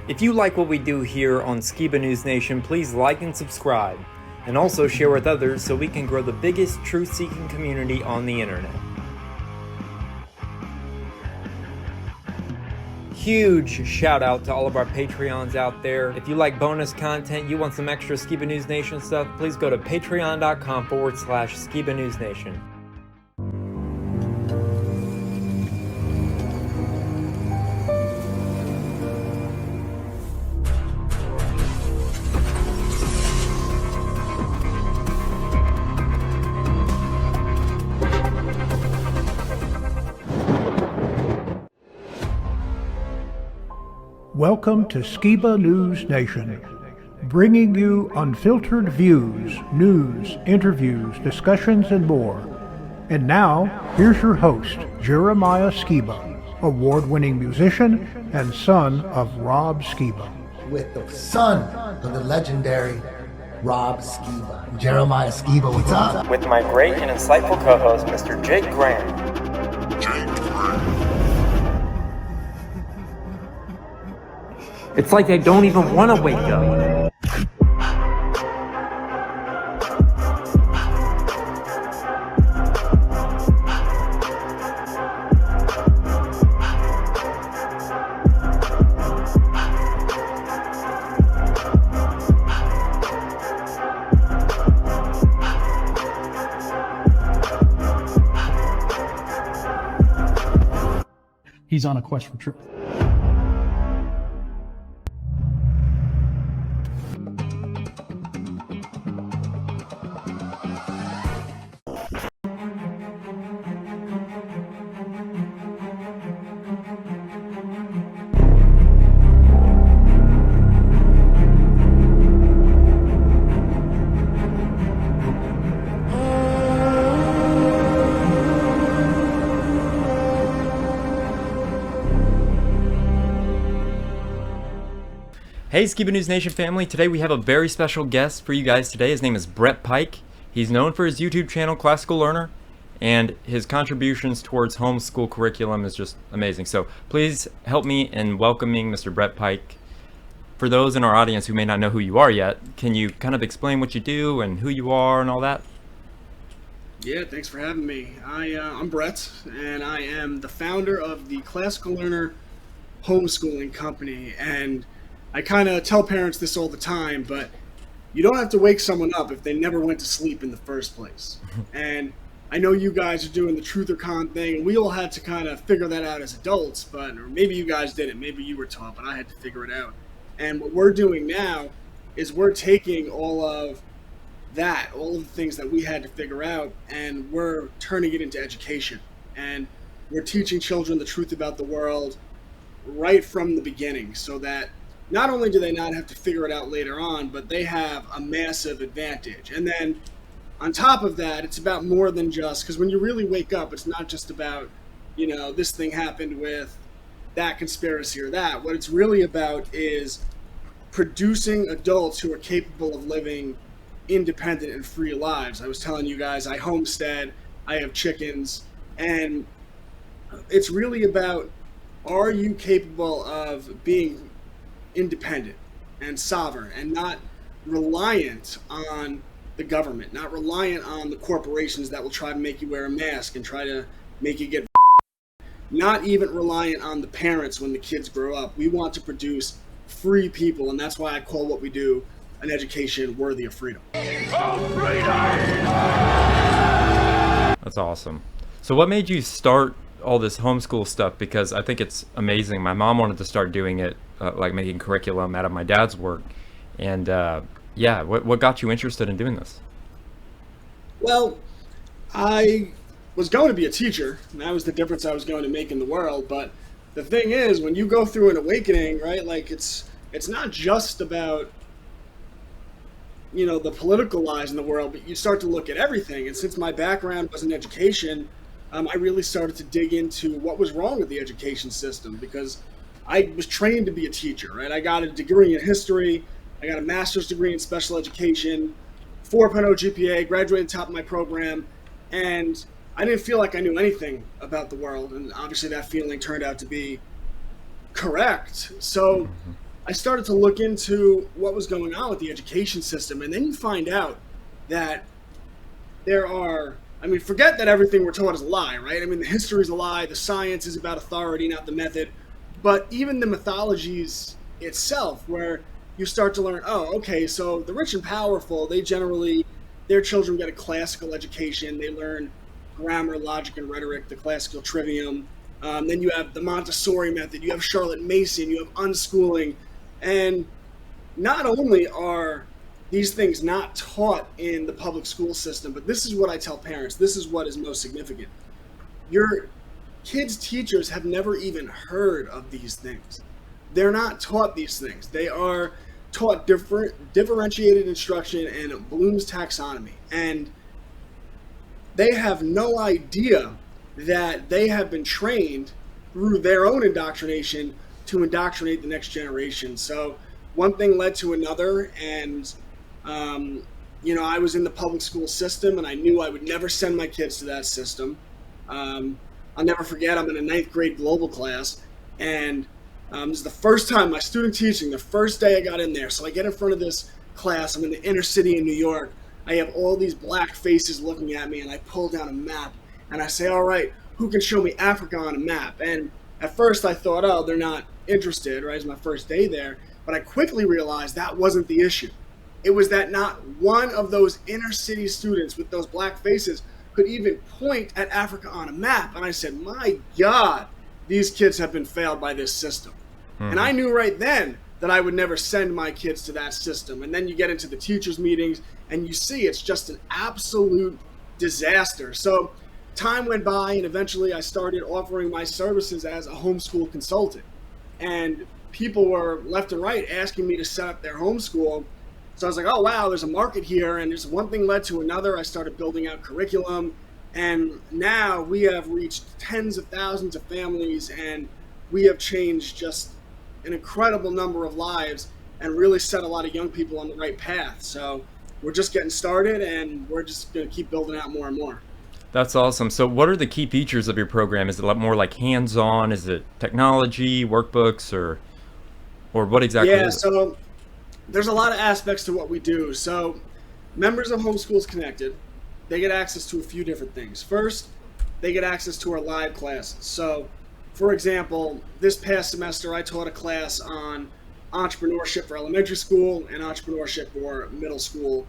If you like what we do here on Skiba News Nation, please like and subscribe, and also share with others so we can grow the biggest truth-seeking community on the internet. Huge shout out to all of our Patreons out there. If you like bonus content, you want some extra Skiba News Nation stuff, please go to patreon.com/Skiba News Nation. Welcome to Skiba News Nation, bringing you unfiltered views, news, interviews, discussions, and more. And now, here's your host, Jeremiah Skiba, award-winning musician and son of Rob Skiba. With the son of the legendary Rob Skiba. Jeremiah Skiba, what's up? With my great and insightful co-host, Mr. Jake Graham. It's like I don't even want to wake up. He's on a quest for truth. Hey Skiba News Nation family, today we have a very special guest for you guys today. His name is Brett Pike. He's known for his YouTube channel, Classical Learner, and his contributions towards homeschool curriculum is just amazing. So please help me in welcoming Mr. Brett Pike. For those in our audience who may not know who you are yet, can you kind of explain what you do and who you are and all that? Yeah, thanks for having me. I'm Brett, and I am the founder of the Classical Learner Homeschooling Company, and I kind of tell parents this all the time, but you don't have to wake someone up if they never went to sleep in the first place. And I know you guys are doing the truth or con thing, and we all had to kind of figure that out as adults, or maybe you guys didn't, maybe you were taught, but I had to figure it out. And what we're doing now is we're taking all of that, all of the things that we had to figure out, and we're turning it into education. And we're teaching children the truth about the world right from the beginning, so that not only do they not have to figure it out later on, but they have a massive advantage. And then on top of that, it's about more than just, because when you really wake up, it's not just about, this thing happened with that conspiracy or that. What it's really about is producing adults who are capable of living independent and free lives. I was telling you guys, I homestead, I have chickens, and it's really about, are you capable of being independent and sovereign and not reliant on the government, not reliant on the corporations that will try to make you wear a mask and try to make you get, not even reliant on the parents when the kids grow up. We want to produce free people, and that's why I call what we do an education worthy of freedom. That's awesome. So what made you start all this homeschool stuff? Because I think it's amazing. My mom wanted to start doing it, like making curriculum out of my dad's work. And what got you interested in doing this? Well, I was going to be a teacher, and that was the difference I was going to make in the world. But the thing is, when you go through an awakening, right, like it's not just about, the political lies in the world, but you start to look at everything. And since my background was in education, I really started to dig into what was wrong with the education system, because I was trained to be a teacher, right? I got a degree in history, I got a master's degree in special education, 4.0 GPA, graduated top of my program, and I didn't feel like I knew anything about the world, and obviously that feeling turned out to be correct. So I started to look into what was going on with the education system, and then you find out that there are, I mean, forget that everything we're taught is a lie, right? I mean, the history is a lie, the science is about authority, not the method, but even the mythologies itself, where you start to learn, oh, okay, so the rich and powerful, they generally, their children get a classical education, they learn grammar, logic, and rhetoric, the classical trivium. Then you have the Montessori method, you have Charlotte Mason, you have unschooling, and not only are these things not taught in the public school system, but this is what I tell parents, this is what is most significant. Your kids' teachers have never even heard of these things. They're not taught these things. They are taught differentiated instruction and Bloom's taxonomy. And they have no idea that they have been trained through their own indoctrination to indoctrinate the next generation. So one thing led to another, and I was in the public school system, and I knew I would never send my kids to that system. I'll never forget, I'm in a 9th grade global class, and this is the first time my student teaching, the first day I got in there. So I get in front of this class, I'm in the inner city in New York. I have all these black faces looking at me, and I pull down a map, and I say, all right, who can show me Africa on a map? And at first I thought, oh, they're not interested, right? It's my first day there. But I quickly realized that wasn't the issue. It was that not one of those inner city students with those black faces could even point at Africa on a map. And I said, my God, these kids have been failed by this system. Mm-hmm. And I knew right then that I would never send my kids to that system. And then you get into the teachers' meetings and you see it's just an absolute disaster. So time went by, and eventually I started offering my services as a homeschool consultant. And people were left and right asking me to set up their homeschool. So I was like, oh, wow, there's a market here. And just one thing led to another. I started building out curriculum. And now we have reached tens of thousands of families, and we have changed just an incredible number of lives and really set a lot of young people on the right path. So we're just getting started, and we're just going to keep building out more and more. That's awesome. So what are the key features of your program? Is it more like hands-on? Is it technology, workbooks, or what exactly is it? Yeah, so there's a lot of aspects to what we do. So members of Homeschools Connected, they get access to a few different things. First, they get access to our live classes. So, for example, this past semester I taught a class on entrepreneurship for elementary school and entrepreneurship for middle school,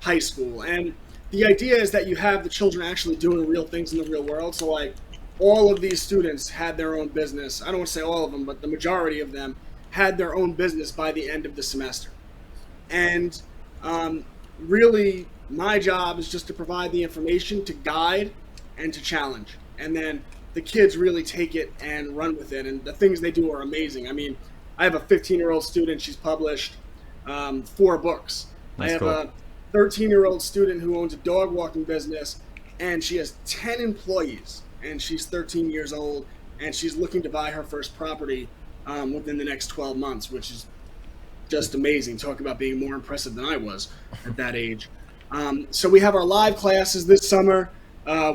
high school. And the idea is that you have the children actually doing real things in the real world. So like all of these students had their own business. I don't want to say all of them, but the majority of them had their own business by the end of the semester. And really my job is just to provide the information, to guide and to challenge. And then the kids really take it and run with it. And the things they do are amazing. I mean, I have a 15-year-old student. She's published 4 books. That's I have cool. a 13-year-old student who owns a dog walking business, and she has 10 employees, and she's 13 years old, and she's looking to buy her first property within the next 12 months, which is just amazing. Talk about being more impressive than I was at that age. So we have our live classes this summer.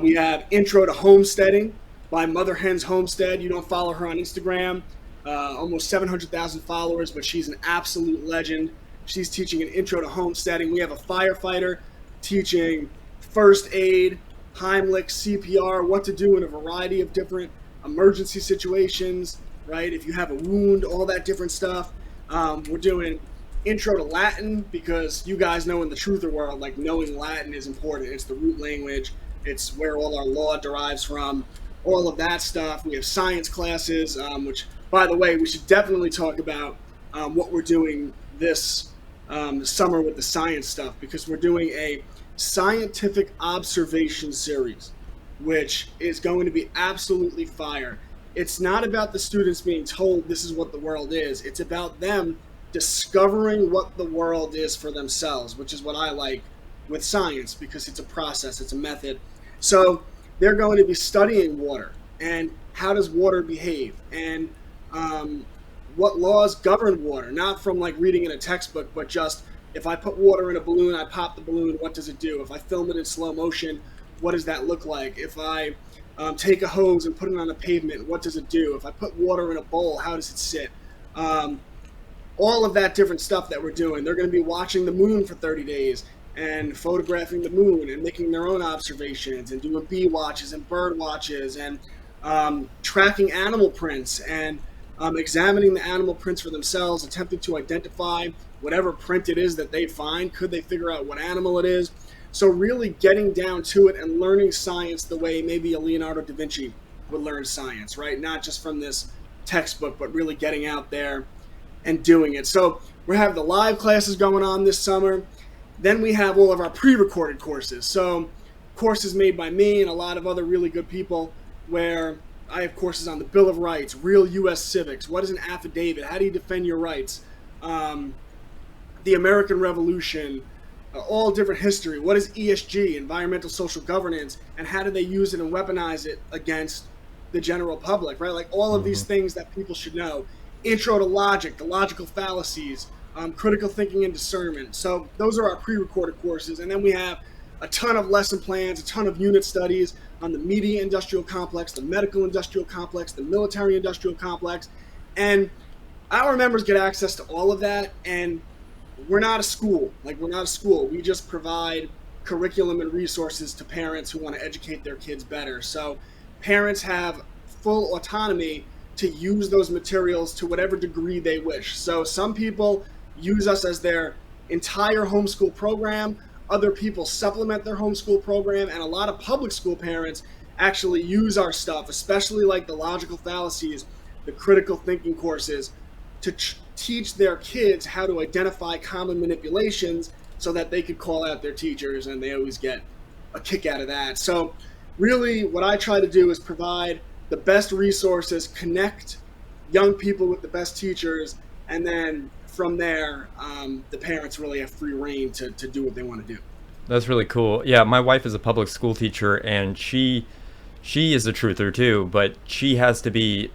We have Intro to Homesteading by Mother Hen's Homestead. You don't follow her on Instagram. Almost 700,000 followers, but she's an absolute legend. She's teaching an intro to homesteading. We have a firefighter teaching first aid, Heimlich, CPR, what to do in a variety of different emergency situations, right? If you have a wound, all that different stuff. We're doing intro to Latin because you guys know in the truther world, like knowing Latin is important. It's the root language. It's where all our law derives from, all of that stuff. We have science classes, which, by the way, we should definitely talk about what we're doing this summer with the science stuff, because we're doing a scientific observation series, which is going to be absolutely fire. It's not about the students being told this is what the world is. It's about them discovering what the world is for themselves, which is what I like with science, because it's a process, it's a method. So they're going to be studying water and how does water behave, and what laws govern water, not from like reading in a textbook, but just if I put water in a balloon, I pop the balloon, what does it do? If I film it in slow motion, what does that look like? If I take a hose and put it on a pavement, what does it do? If I put water in a bowl, how does it sit? all of that different stuff that we're doing. They're going to be watching the moon for 30 days and photographing the moon and making their own observations and doing bee watches and bird watches and tracking animal prints and examining the animal prints for themselves, attempting to identify whatever print it is that they find. Could they figure out what animal it is? So really getting down to it and learning science the way maybe a Leonardo da Vinci would learn science, right? Not just from this textbook, but really getting out there and doing it. So we have the live classes going on this summer. Then we have all of our pre-recorded courses. So courses made by me and a lot of other really good people where I have courses on the Bill of Rights, real U.S. civics, what is an affidavit, how do you defend your rights, the American Revolution, all different history, what is ESG, environmental social governance, and how do they use it and weaponize it against the general public, right? Like all of these things that people should know. Intro to logic, the logical fallacies, critical thinking and discernment. So those are our pre-recorded courses. And then we have a ton of lesson plans, a ton of unit studies on the media industrial complex, the medical industrial complex, the military industrial complex. And our members get access to all of that. And we're not a school. We just provide curriculum and resources to parents who want to educate their kids better. So parents have full autonomy to use those materials to whatever degree they wish. So some people use us as their entire homeschool program. Other people supplement their homeschool program, and a lot of public school parents actually use our stuff, especially like the logical fallacies, the critical thinking courses, to teach their kids how to identify common manipulations so that they could call out their teachers, and they always get a kick out of that. So really what I try to do is provide the best resources, connect young people with the best teachers, and then from there, the parents really have free reign to do what they want to do. That's really cool. Yeah, my wife is a public school teacher, and she is a truther too, but she has to be,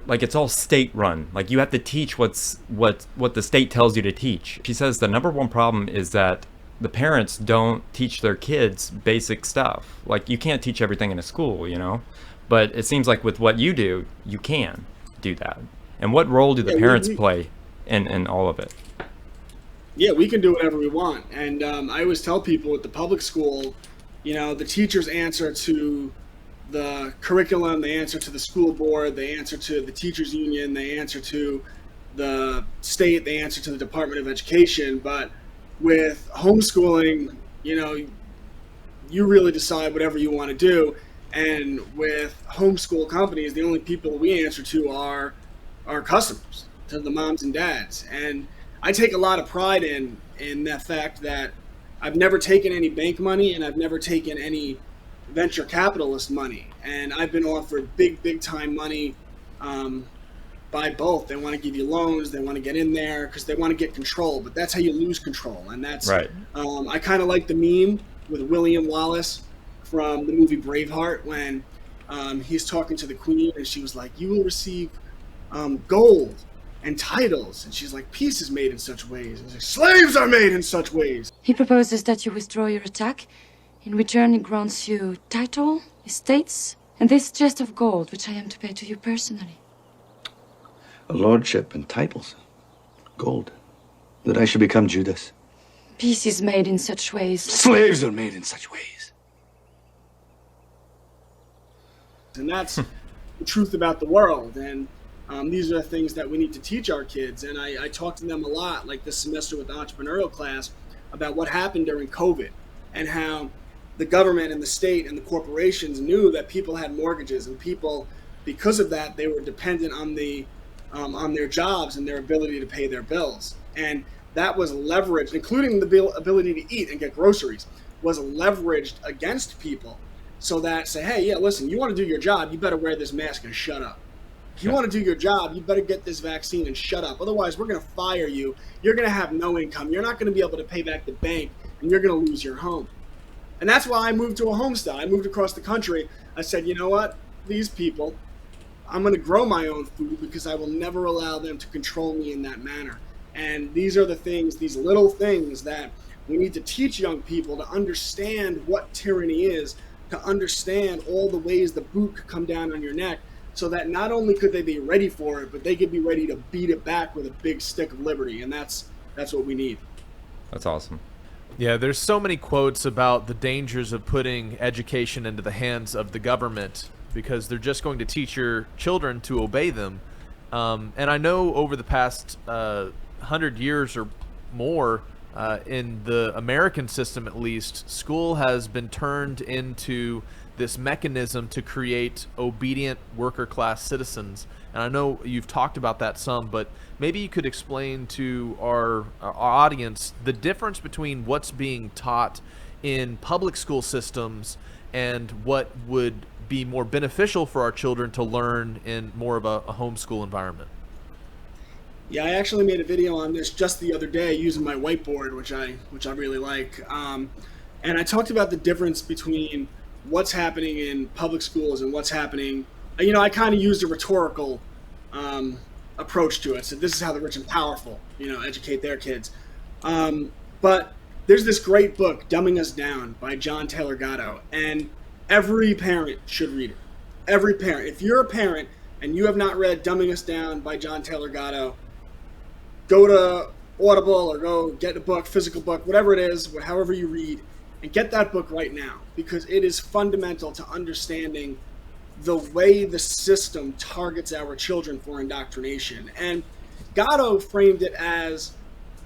like, it's all state run. Like, you have to teach what the state tells you to teach. She says the number one problem is that the parents don't teach their kids basic stuff. Like, you can't teach everything in a school, you know? But it seems like with what you do, you can do that. And what role do the parents play in all of it? Yeah, we can do whatever we want. And I always tell people at the public school, you know, the teachers answer to the curriculum, they answer to the school board, they answer to the teachers union, they answer to the state, they answer to the Department of Education. But with homeschooling, you know, you really decide whatever you want to do. And with homeschool companies, the only people we answer to are our customers, to the moms and dads. And I take a lot of pride in the fact that I've never taken any bank money and I've never taken any venture capitalist money. And I've been offered big time money by both. They want to give you loans, they want to get in there because they want to get control, but that's how you lose control. And that's right. I kind of like the meme with William Wallace from the movie Braveheart when he's talking to the queen and she was like, you will receive gold and titles, and she's like, peace is made in such ways. And he's like, slaves are made in such ways. He proposes that you withdraw your attack. In return, he grants you title, estates, and this chest of gold, which I am to pay to you personally. A lordship and titles. Gold. That I should become Judas. Peace is made in such ways. Slaves are made in such ways. And that's the truth about the world. And these are the things that we need to teach our kids. And I talk to them a lot, like this semester with the entrepreneurial class, about what happened during COVID and how the government and the state and the corporations knew that people had mortgages, and people, because of that, they were dependent on on their jobs and their ability to pay their bills. And that was leveraged, including the ability to eat and get groceries, was leveraged against people. So that say, hey, yeah, listen, you want to do your job, you better wear this mask and shut up. If you want to do your job, you better get this vaccine and shut up. Otherwise, we're going to fire you. You're going to have no income. You're not going to be able to pay back the bank, and you're going to lose your home. And that's why I moved to a homestyle. I moved across the country. I said, you know what? These people, I'm going to grow my own food because I will never allow them to control me in that manner. And these are the things, these little things that we need to teach young people to understand what tyranny is, to understand all the ways the boot could come down on your neck, so that not only could they be ready for it, but they could be ready to beat it back with a big stick of liberty. And that's what we need. That's awesome. Yeah, there's so many quotes about the dangers of putting education into the hands of the government, because they're just going to teach your children to obey them. And I know over the past 100 years or more, in the American system at least, school has been turned into this mechanism to create obedient worker class citizens. And I know you've talked about that some, but maybe you could explain to our audience the difference between what's being taught in public school systems and what would be more beneficial for our children to learn in more of a homeschool environment. Yeah, I actually made a video on this just the other day using my whiteboard, which I really like. And I talked about the difference between what's happening in public schools and what's happening. I kind of used a rhetorical approach to it. So this is how the rich and powerful, educate their kids. But there's this great book, Dumbing Us Down, by John Taylor Gatto, and every parent should read it. Every parent. If you're a parent and you have not read Dumbing Us Down by John Taylor Gatto, go to Audible or go get a book, physical book, whatever it is, however you read, and get that book right now, because it is fundamental to understanding the way the system targets our children for indoctrination. And Gatto framed it as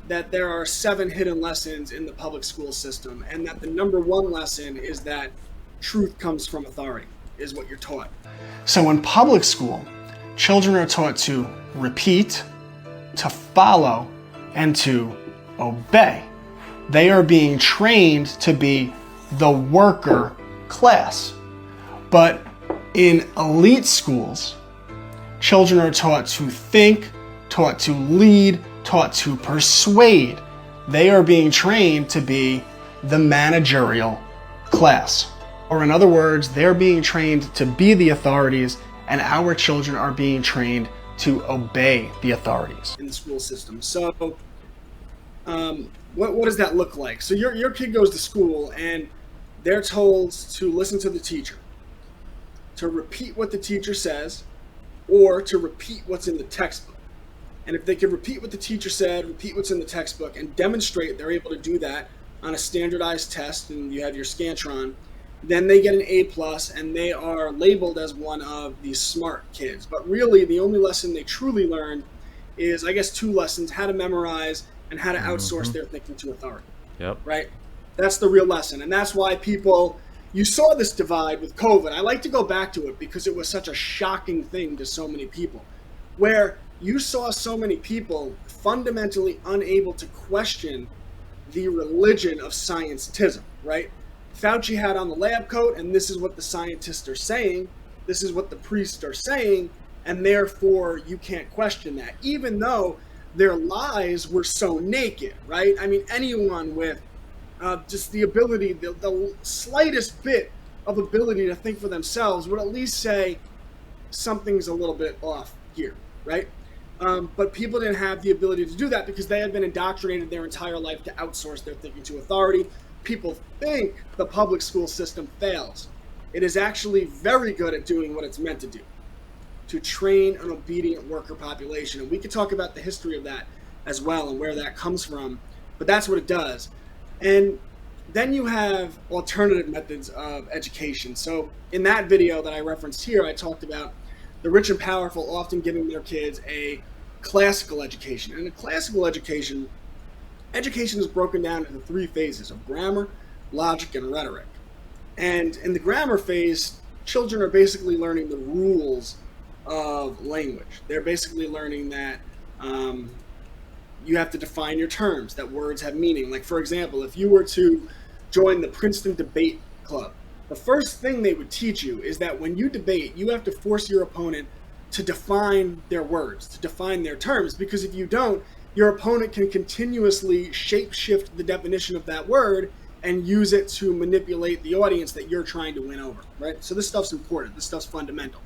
that there are 7 hidden lessons in the public school system, and that the number 1 lesson is that truth comes from authority, is what you're taught. So in public school, children are taught to repeat, to follow, and to obey. They are being trained to be the worker class. But in elite schools, children are taught to think, taught to lead, taught to persuade. They are being trained to be the managerial class. Or in other words, they're being trained to be the authorities, and our children are being trained to obey the authorities in the school system. So what does that look like? So your kid goes to school and they're told to listen to the teacher, to repeat what the teacher says, or to repeat what's in the textbook. And if they can repeat what the teacher said, repeat what's in the textbook, and demonstrate they're able to do that on a standardized test, and you have your Scantron, then they get an A+, and they are labeled as one of the smart kids. But really, the only lesson they truly learned is, I guess, 2 lessons: how to memorize and how to outsource their thinking to authority. Yep. Right? That's the real lesson. And that's why you saw this divide with COVID. I like to go back to it because it was such a shocking thing to so many people, where you saw so many people fundamentally unable to question the religion of scientism, right? Fauci had on the lab coat, and this is what the scientists are saying, this is what the priests are saying, and therefore you can't question that, even though their lies were so naked, right? I mean, anyone with just the ability, the slightest bit of ability to think for themselves would at least say something's a little bit off here, right? But people didn't have the ability to do that because they had been indoctrinated their entire life to outsource their thinking to authority. People think the public school system fails. It is actually very good at doing what it's meant to do, to train an obedient worker population. And we could talk about the history of that as well and where that comes from, but that's what it does. And then you have alternative methods of education. So in that video that I referenced here, I talked about the rich and powerful often giving their kids a classical education. And in classical education, education is broken down into 3 phases of grammar, logic, and rhetoric. And in the grammar phase, children are basically learning the rules of language. They're basically learning that you have to define your terms, that words have meaning. Like, for example, if you were to join the Princeton Debate Club, the first thing they would teach you is that when you debate, you have to force your opponent to define their words, to define their terms, because if you don't, your opponent can continuously shape-shift the definition of that word and use it to manipulate the audience that you're trying to win over, right? So this stuff's important. This stuff's fundamental.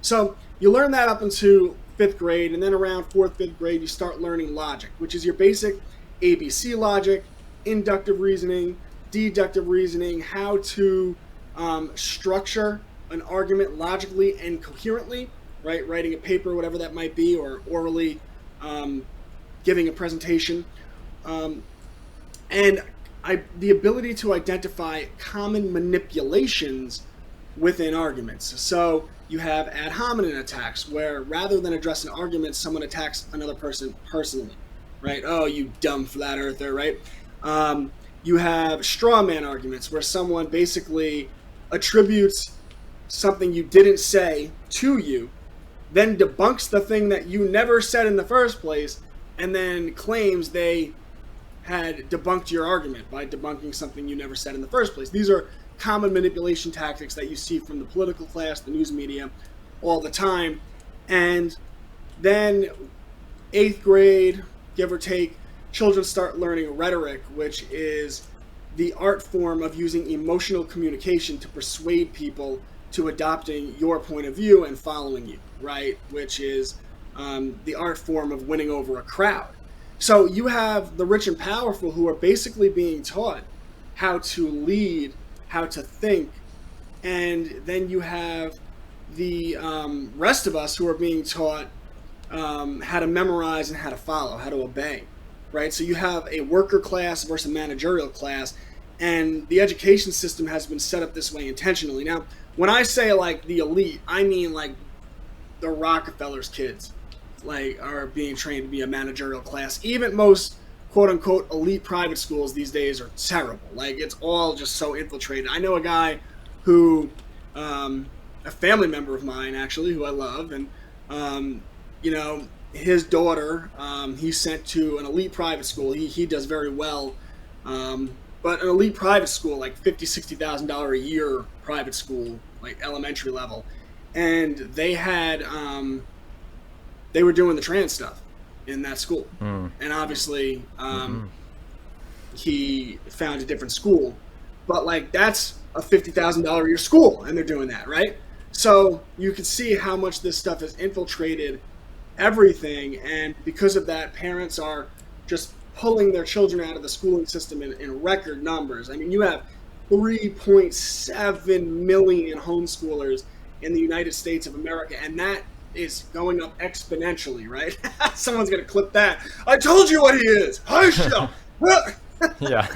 So you learn that up into 5th grade, and then around 4th, 5th grade, you start learning logic, which is your basic ABC logic, inductive reasoning, deductive reasoning, how to structure an argument logically and coherently, right? Writing a paper, whatever that might be, or orally giving a presentation. And the ability to identify common manipulations within arguments. So you have ad hominem attacks, where rather than address an argument, someone attacks another person personally, right? Oh, you dumb flat earther, right? You have straw man arguments, where someone basically attributes something you didn't say to you, then debunks the thing that you never said in the first place, and then claims they had debunked your argument by debunking something you never said in the first place. These are common manipulation tactics that you see from the political class, the news media, all the time. And then 8th grade, give or take, children start learning rhetoric, which is the art form of using emotional communication to persuade people to adopting your point of view and following you, right? Which is the art form of winning over a crowd. So you have the rich and powerful who are basically being taught how to lead, how to think, and then you have the rest of us who are being taught how to memorize and how to follow, how to obey, right? So you have a worker class versus a managerial class, and the education system has been set up this way intentionally. Now, when I say like the elite, I mean like the Rockefellers' kids, like, are being trained to be a managerial class. Even most quote-unquote elite private schools these days are terrible. Like, it's all just so infiltrated. I know a guy who, a family member of mine actually, who I love, and you know, his daughter, he sent to an elite private school. He does very well, but an elite private school, like $50,000-$60,000 a year private school, like elementary level, and they had they were doing the trans stuff in that school. And obviously he found a different school, but like that's a $50,000 a year school, and they're doing that, right? So you can see how much this stuff has infiltrated everything, and because of that, parents are just pulling their children out of the schooling system in record numbers. I mean, you have 3.7 million homeschoolers in the United States of America, and that is going up exponentially, right? Someone's going to clip that. I told you what he is. Yeah.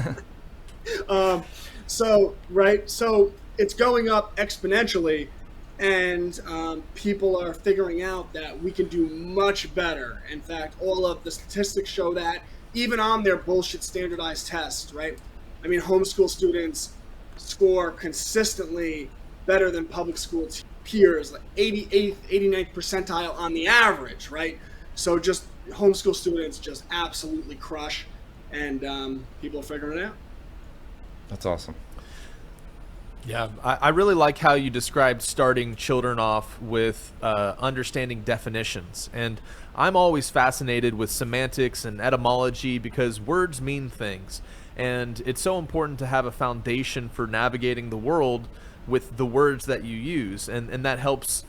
So it's going up exponentially, and people are figuring out that we can do much better. In fact, all of the statistics show that, even on their bullshit standardized tests, right? I mean, homeschool students score consistently better than public school peers, like 88th, 89th percentile on the average, right? So just homeschool students just absolutely crush, and people are figuring it out. That's awesome. Yeah, I really like how you described starting children off with understanding definitions. And I'm always fascinated with semantics and etymology because words mean things. And it's so important to have a foundation for navigating the world with the words that you use. And that helps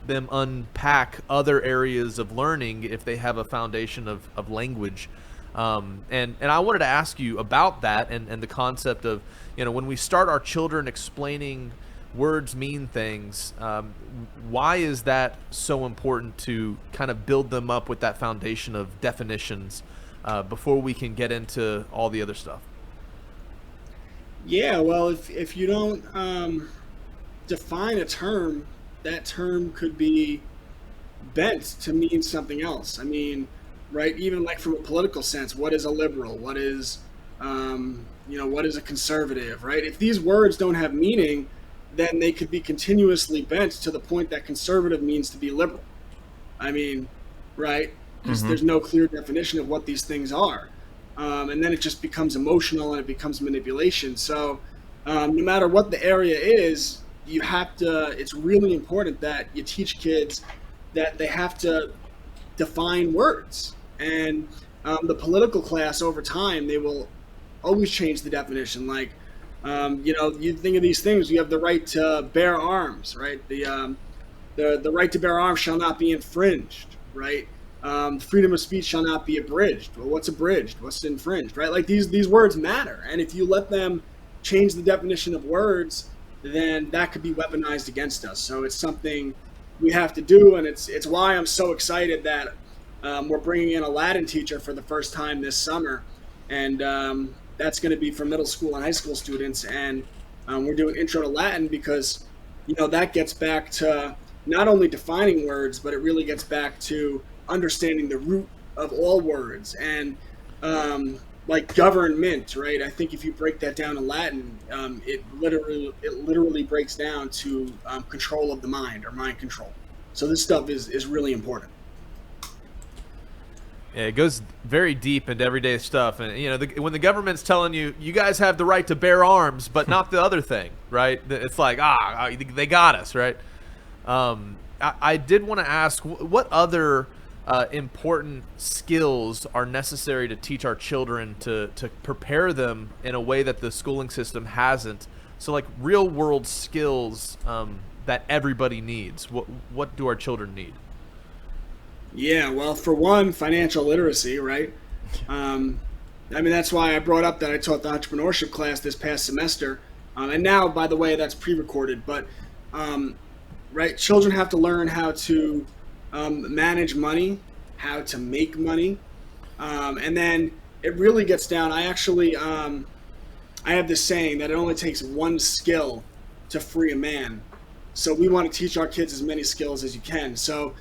them unpack other areas of learning if they have a foundation of language. And I wanted to ask you about that and the concept of, you know, when we start our children explaining words mean things, why is that so important to kind of build them up with that foundation of definitions before we can get into all the other stuff? Yeah, well, if you don't define a term, that term could be bent to mean something else. I mean, right, even like from a political sense, what is a liberal? What is, what is a conservative, right? If these words don't have meaning, then they could be continuously bent to the point that conservative means to be liberal. I mean, right? Because there's no clear definition of what these things are. And then it just becomes emotional and it becomes manipulation. So no matter what the area is, you have to, it's really important that you teach kids that they have to define words. And the political class over time, they will always change the definition. Like, you think of these things, you have the right to bear arms, right? The right to bear arms shall not be infringed, right? Freedom of speech shall not be abridged. Well, what's abridged? What's infringed, right? Like these words matter. And if you let them change the definition of words, then that could be weaponized against us. So it's something we have to do, and it's why I'm so excited that we're bringing in a Latin teacher for the first time this summer, and that's going to be for middle school and high school students, and we're doing Intro to Latin because, that gets back to not only defining words, but it really gets back to understanding the root of all words, and like government, right? I think if you break that down in Latin, it literally breaks down to control of the mind, or mind control. So this stuff is really important. Yeah, it goes very deep into everyday stuff, and when the government's telling you guys have the right to bear arms, but not the other thing, right? It's like they got us, right? I did want to ask, what other important skills are necessary to teach our children to prepare them in a way that the schooling system hasn't? So like real world skills that everybody needs. What do our children need? Yeah, well, for one, financial literacy, right? That's why I brought up that I taught the entrepreneurship class this past semester. And now, by the way, that's pre-recorded. But, right, children have to learn how to manage money, how to make money. And then it really gets down. I have this saying that it only takes one skill to free a man. So we want to teach our kids as many skills as you can. So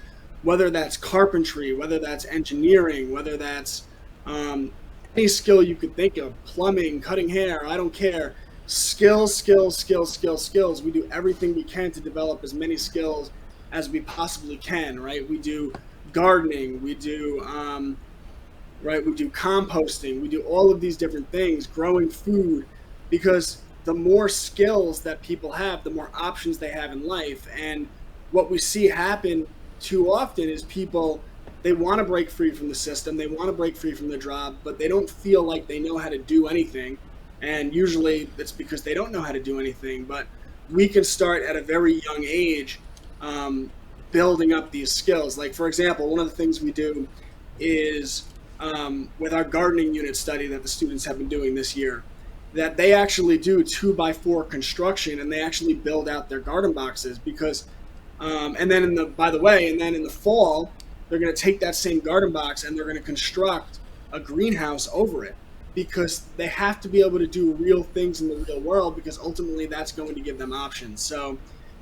whether that's carpentry, whether that's engineering, whether that's any skill you could think of, plumbing, cutting hair, I don't care. Skills. We do everything we can to develop as many skills as we possibly can, right? We do gardening, we do composting, we do all of these different things, growing food, because the more skills that people have, the more options they have in life. And what we see happen too often is people, they want to break free from the system, they want to break free from their job, but they don't feel like they know how to do anything. And usually it's because they don't know how to do anything. But we can start at a very young age building up these skills. Like, for example, one of the things we do is with our gardening unit study that the students have been doing this year, that they actually do 2x4 construction, and they actually build out their garden boxes because and then in the fall, they're going to take that same garden box and they're going to construct a greenhouse over it, because they have to be able to do real things in the real world, because ultimately that's going to give them options. So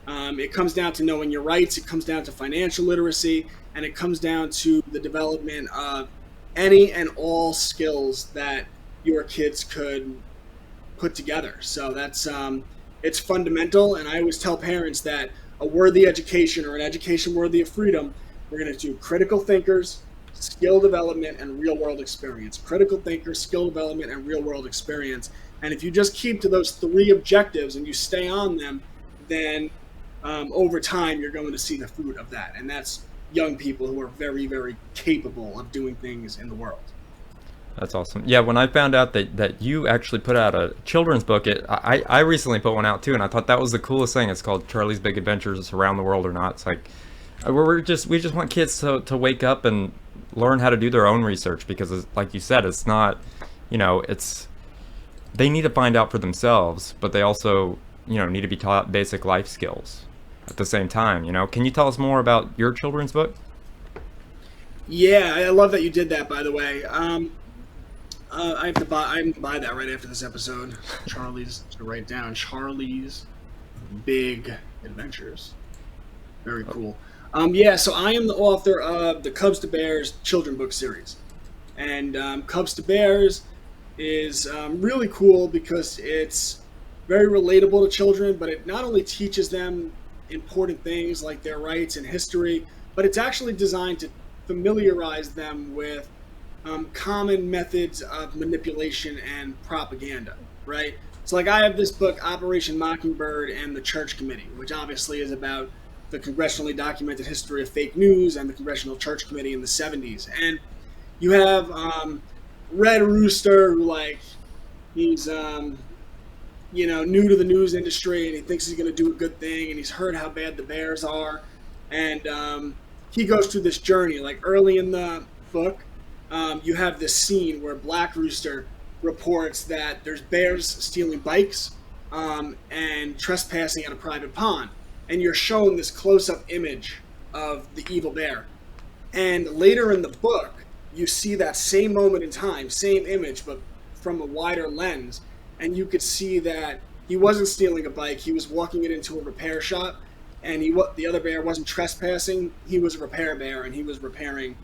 it comes down to knowing your rights, it comes down to financial literacy, and it comes down to the development of any and all skills that your kids could put together. So that's it's fundamental, and I always tell parents that a worthy education, or an education worthy of freedom, we're going to do critical thinkers, skill development, and real world experience. Critical thinkers, skill development, and real world experience. And if you just keep to those three objectives and you stay on them, then over time you're going to see the fruit of that. And that's young people who are very, very capable of doing things in the world. That's awesome. Yeah, when I found out that you actually put out a children's book, I recently put one out too, and I thought that was the coolest thing. It's called Charlie's Big Adventures Around the World or Not. It's like we just want kids to wake up and learn how to do their own research, because like you said, it's not, they need to find out for themselves, but they also, need to be taught basic life skills at the same time. Can you tell us more about your children's book? Yeah, I love that you did that, by the way. I'm gonna buy that right after this episode. Charlie's, to write down Charlie's Big Adventures. Very cool. So I am the author of the Cubs to Bears children book series, and Cubs to Bears is really cool because it's very relatable to children, but it not only teaches them important things like their rights and history, but it's actually designed to familiarize them with common methods of manipulation and propaganda, right? So like I have this book, Operation Mockingbird and the Church Committee, which obviously is about the congressionally documented history of fake news and the Congressional Church Committee in the 70s. And you have Red Rooster, who he's new to the news industry, and he thinks he's going to do a good thing, and he's heard how bad the Bears are, and he goes through this journey. Like early in the book, you have this scene where Black Rooster reports that there's bears stealing bikes and trespassing at a private pond. and you're shown this close-up image of the evil bear. And later in the book, you see that same moment in time, same image, but from a wider lens, and you could see that he wasn't stealing a bike, he was walking it into a repair shop, and the other bear wasn't trespassing, he was a repair bear, and he was repairing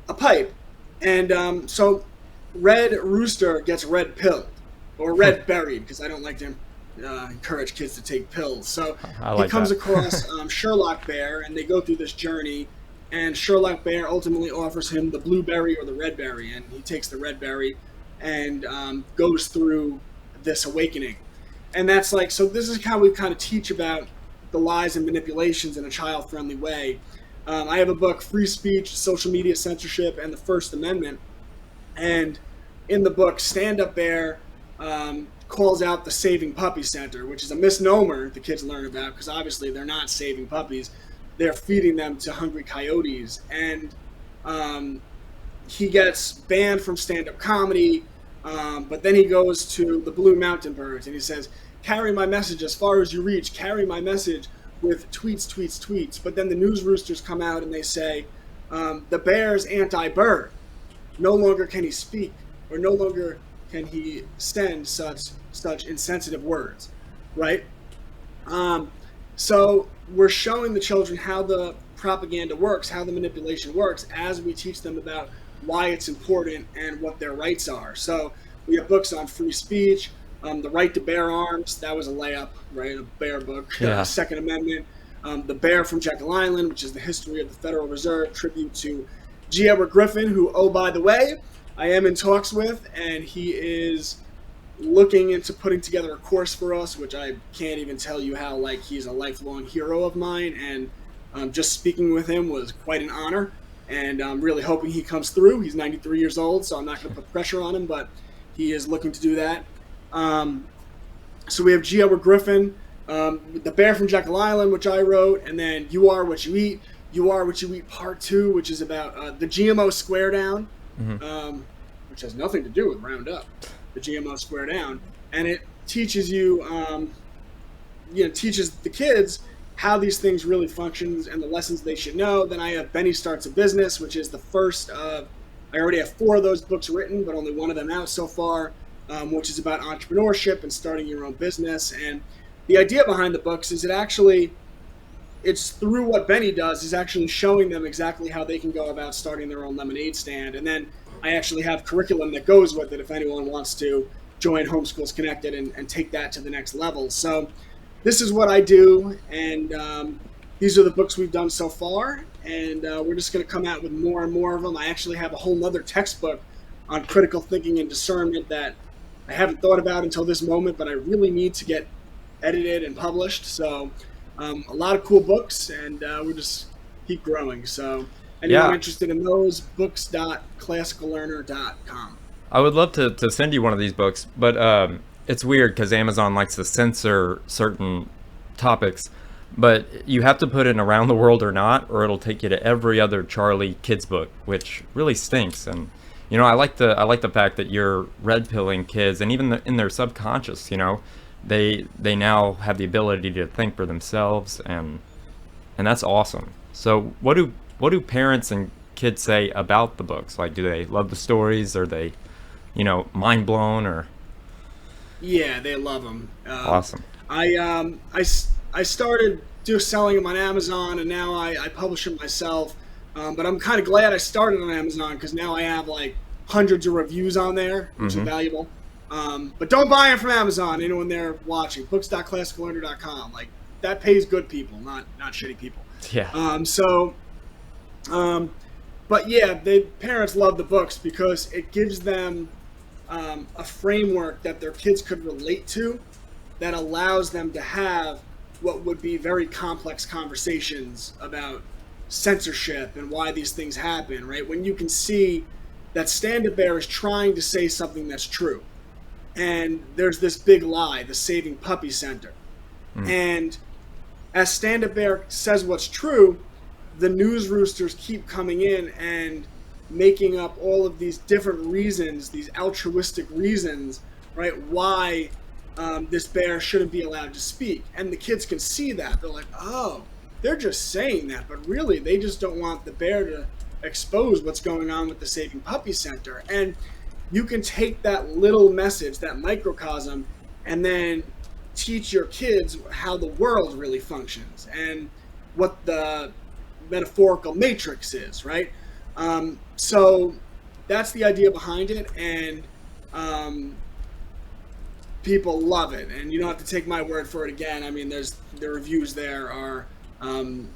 a pipe. And so Red Rooster gets red pilled, or red buried, because I don't like to encourage kids to take pills. So he comes across Sherlock Bear, and they go through this journey, and Sherlock Bear ultimately offers him the blueberry or the red berry, and he takes the red berry and goes through this awakening. And that's like, so this is how we kind of teach about the lies and manipulations in a child-friendly way. I have a book, Free Speech, Social Media Censorship, and the First Amendment. And in the book, Stand Up Bear calls out the Saving Puppy Center, which is a misnomer the kids learn about, because obviously they're not saving puppies. They're feeding them to hungry coyotes. And he gets banned from stand-up comedy, but then he goes to the Blue Mountain Birds, and he says, carry my message as far as you reach, carry my message with tweets, tweets, tweets. But then the news roosters come out and they say, the bear's anti-bird. No longer can he speak, or no longer can he send such insensitive words, right? So we're showing the children how the propaganda works, how the manipulation works, as we teach them about why it's important and what their rights are. So we have books on free speech, the right to bear arms, that was a layup, right? A bear book. Yeah. Second Amendment, the Bear from Jekyll Island, which is the history of the Federal Reserve, tribute to G. Edward Griffin, who, oh, by the way, I am in talks with, and he is looking into putting together a course for us, which I can't even tell you how, like, he's a lifelong hero of mine, and just speaking with him was quite an honor, and I'm really hoping he comes through. He's 93 years old, so I'm not going to put pressure on him, but he is looking to do that. So we have G. Edward Griffin, The Bear from Jekyll Island, which I wrote, and then You Are What You Eat, You Are What You Eat Part 2, which is about the GMO square down, which has nothing to do with Roundup, the GMO square down, and it teaches you, teaches the kids how these things really function and the lessons they should know. Then I have Benny Starts a Business, which is the first of, I already have 4 of those books written, but only 1 of them out so far, which is about entrepreneurship and starting your own business. And the idea behind the books is it's through what Benny does is actually showing them exactly how they can go about starting their own lemonade stand. And then I actually have curriculum that goes with it if anyone wants to join Homeschools Connected and take that to the next level. So this is what I do, and these are the books we've done so far, and we're just going to come out with more and more of them. I actually have a whole nother textbook on critical thinking and discernment that I haven't thought about until this moment, but I really need to get edited and published. So a lot of cool books, and we'll just keep growing. So anyone interested in those, books.classicallearner.com. I would love to send you one of these books, but it's weird because Amazon likes to censor certain topics, but you have to put in Around the World or Not, or it'll take you to every other Charlie kids book, which really stinks. And you know, I like the fact that you're red pilling kids, and even in their subconscious, you know, they now have the ability to think for themselves, and that's awesome. So what do parents and kids say about the books? Like, do they love the stories? Are they, mind blown? Or yeah, they love them. Awesome. I started selling them on Amazon, and now I publish them myself. But I'm kind of glad I started on Amazon, because now I have like hundreds of reviews on there, which are valuable. But don't buy them from Amazon. Anyone there watching, books.classicallearner.com. Like, that pays good people, not shitty people. Yeah. But yeah, parents love the books because it gives them a framework that their kids could relate to, that allows them to have what would be very complex conversations about censorship and why these things happen, right? When you can see that Stand Up Bear is trying to say something that's true, and there's this big lie, the Saving Puppy Center. And as Stand Up Bear says what's true, the news roosters keep coming in and making up all of these different reasons, these altruistic reasons, right, why this bear shouldn't be allowed to speak. And the kids can see that. They're like, oh, they're just saying that, but really they just don't want the bear to expose what's going on with the Saving Puppy Center. And you can take that little message, that microcosm, and then teach your kids how the world really functions and what the metaphorical matrix is, right? So that's the idea behind it, and people love it. And you don't have to take my word for it again. I mean, the reviews there are,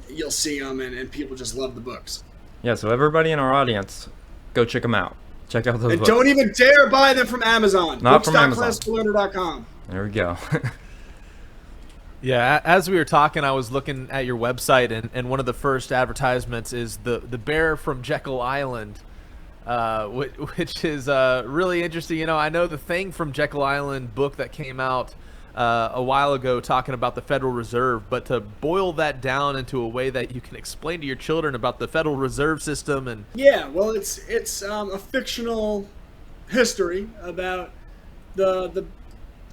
you'll see them, and people just love the books. Yeah, so everybody in our audience, go check them out. Check out those and books. Don't even dare buy them from Amazon. Not from Amazon. Books.classicallearner.com. There we go. Yeah, as we were talking, I was looking at your website, and one of the first advertisements is the bear from Jekyll Island, which is really interesting. You know, I know the Thing from Jekyll Island book that came out a while ago talking about the Federal Reserve, but to boil that down into a way that you can explain to your children about the Federal Reserve System and... Yeah, well, it's a fictional history about the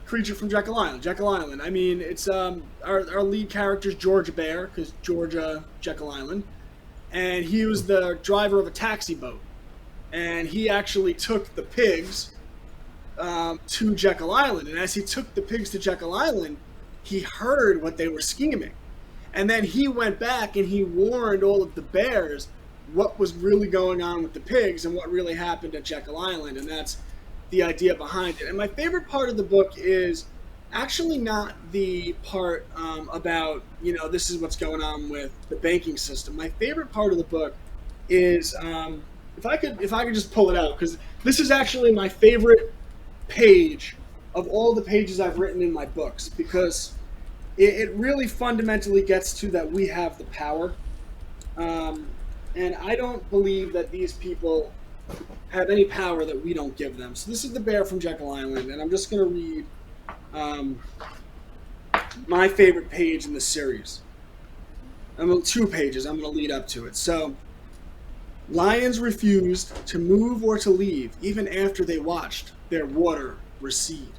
creature from Jekyll Island. Jekyll Island. I mean, it's our lead character is George Bear, because Georgia, Jekyll Island, and he was the driver of a taxi boat, and he actually took the pigs to Jekyll Island, and as he took the pigs to Jekyll Island, he heard what they were scheming, and then he went back and he warned all of the bears what was really going on with the pigs and what really happened at Jekyll Island, and that's the idea behind it. And my favorite part of the book is actually not the part about, you know, this is what's going on with the banking system. My favorite part of the book is if I could just pull it out, because this is actually my favorite page of all the pages I've written in my books, because it really fundamentally gets to that we have the power, and I don't believe that these people have any power that we don't give them. So this is the bear from Jekyll Island, and I'm just going to read my favorite page in the series. Two pages. I'm going to lead up to it. So, lions refused to move or to leave even after they watched their water recede.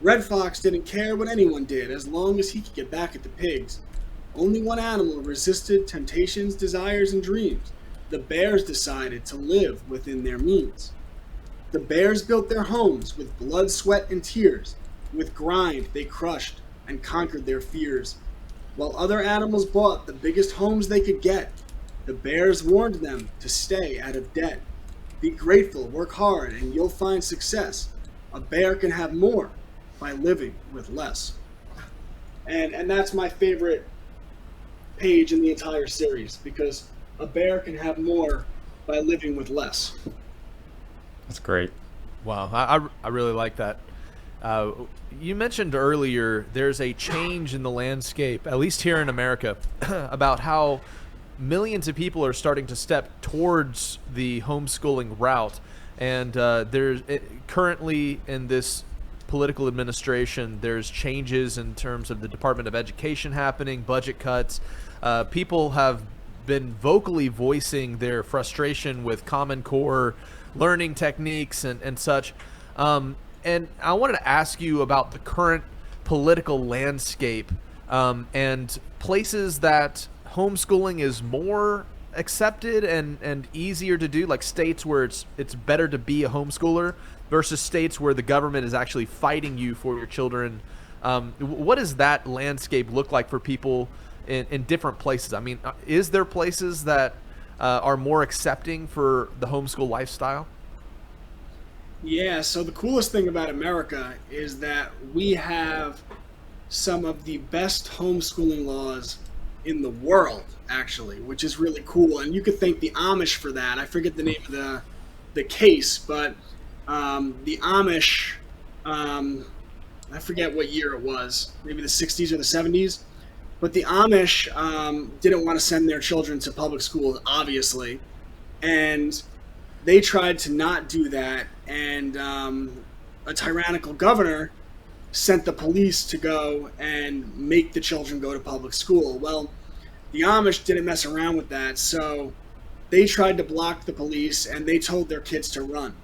Red Fox didn't care what anyone did as long as he could get back at the pigs. Only one animal resisted temptations, desires, and dreams. The bears decided to live within their means. The bears built their homes with blood, sweat, and tears. With grind, they crushed and conquered their fears. While other animals bought the biggest homes they could get, the bears warned them to stay out of debt. Be grateful, work hard, and you'll find success. A bear can have more by living with less. And that's my favorite page in the entire series, because a bear can have more by living with less. That's great. Wow, I really like that. You mentioned earlier there's a change in the landscape, at least here in America, about how millions of people are starting to step towards the homeschooling route. And currently in this political administration, there's changes in terms of the Department of Education happening, budget cuts. People have been vocally voicing their frustration with Common Core learning techniques and such. And I wanted to ask you about the current political landscape and places that homeschooling is more accepted and easier to do, like states where it's better to be a homeschooler versus states where the government is actually fighting you for your children. What does that landscape look like for people in different places? I mean, is there places that are more accepting for the homeschool lifestyle? Yeah, so the coolest thing about America is that we have some of the best homeschooling laws in the world, actually, which is really cool. And you could thank the Amish for that. I forget the name of the case, but the Amish, I forget what year it was, maybe the 60s or the 70s, but the Amish didn't want to send their children to public schools, obviously, and they tried to not do that, and a tyrannical governor sent the police to go and make the children go to public school. Well, the Amish didn't mess around with that, so they tried to block the police, and they told their kids to run.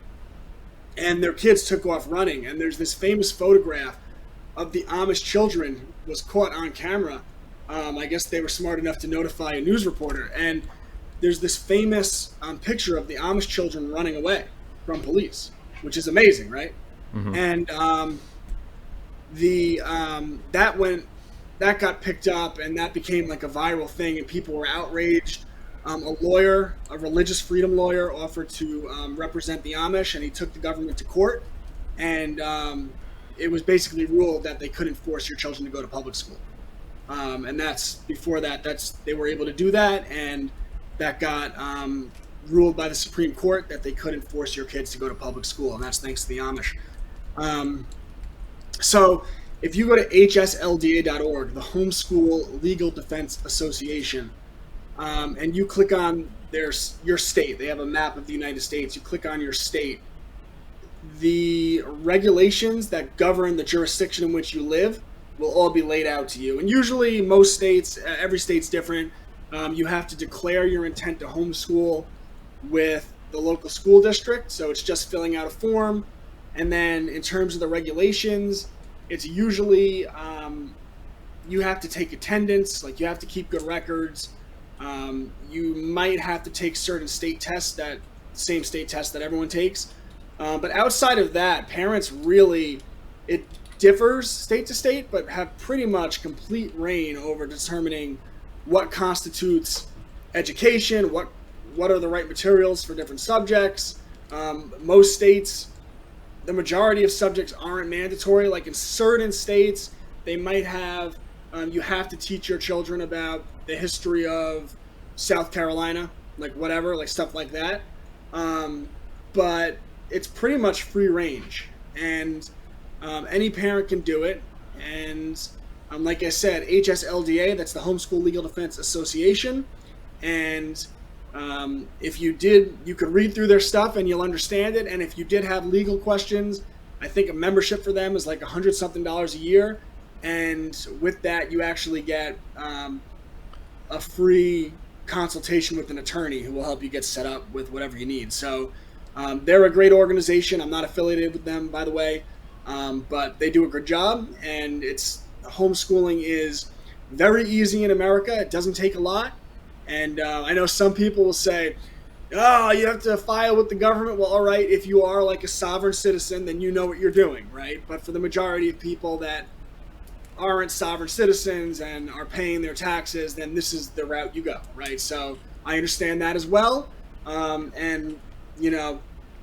And their kids took off running, and there's this famous photograph of the Amish children was caught on camera. I guess they were smart enough to notify a news reporter, and there's this famous picture of the Amish children running away from police, which is amazing, right? And that got picked up, and that became like a viral thing, and people were outraged. A religious freedom lawyer, offered to represent the Amish, and he took the government to court, and it was basically ruled that they couldn't force your children to go to public school. And before that, they were able to do that, and that got ruled by the Supreme Court that they couldn't force your kids to go to public school, and that's thanks to the Amish. So if you go to hslda.org, the Homeschool Legal Defense Association, and you click on your state, they have a map of the United States, you click on your state, the regulations that govern the jurisdiction in which you live will all be laid out to you. And usually most states, every state's different, you have to declare your intent to homeschool with the local school district, so it's just filling out a form. And then in terms of the regulations, it's usually you have to take attendance, like you have to keep good records. You might have to take certain state tests, same state tests that everyone takes. But outside of that, parents really, it differs state to state, but have pretty much complete reign over determining what constitutes education, what are the right materials for different subjects. Most states, the majority of subjects aren't mandatory. Like in certain states, they might have, you have to teach your children about the history of South Carolina, like whatever, like stuff like that. But it's pretty much free range, and any parent can do it. And like I said, HSLDA, that's the Homeschool Legal Defense Association. And if you could read through their stuff and you'll understand it. And if you did have legal questions, I think a membership for them is like $100-something a year. And with that, you actually get a free consultation with an attorney who will help you get set up with whatever you need. So they're a great organization. I'm not affiliated with them, by the way, but they do a good job. And homeschooling is very easy in America. It doesn't take a lot. And I know some people will say, oh, you have to file with the government. Well, all right, if you are like a sovereign citizen, then you know what you're doing, right? But for the majority of people that aren't sovereign citizens and are paying their taxes, then this is the route you go, right? So I understand that as well. And,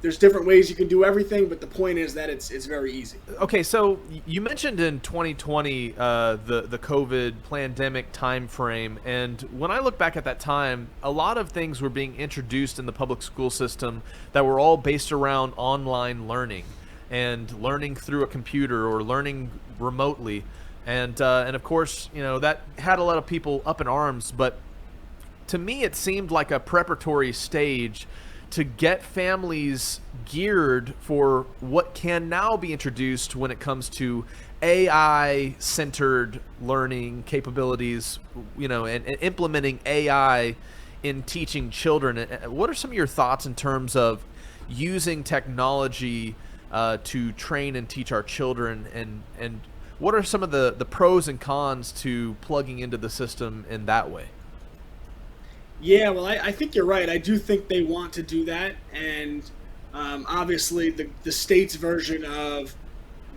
there's different ways you can do everything, but the point is that it's very easy. Okay, so you mentioned in 2020 the COVID pandemic time frame, and when I look back at that time, a lot of things were being introduced in the public school system that were all based around online learning and learning through a computer or learning remotely, and of course, that had a lot of people up in arms. But to me, it seemed like a preparatory stage to get families geared for what can now be introduced when it comes to AI-centered learning capabilities, and implementing AI in teaching children. What are some of your thoughts in terms of using technology to train and teach our children, and what are some of the pros and cons to plugging into the system in that way? Yeah, well, I think you're right. I do think they want to do that. And obviously the state's version of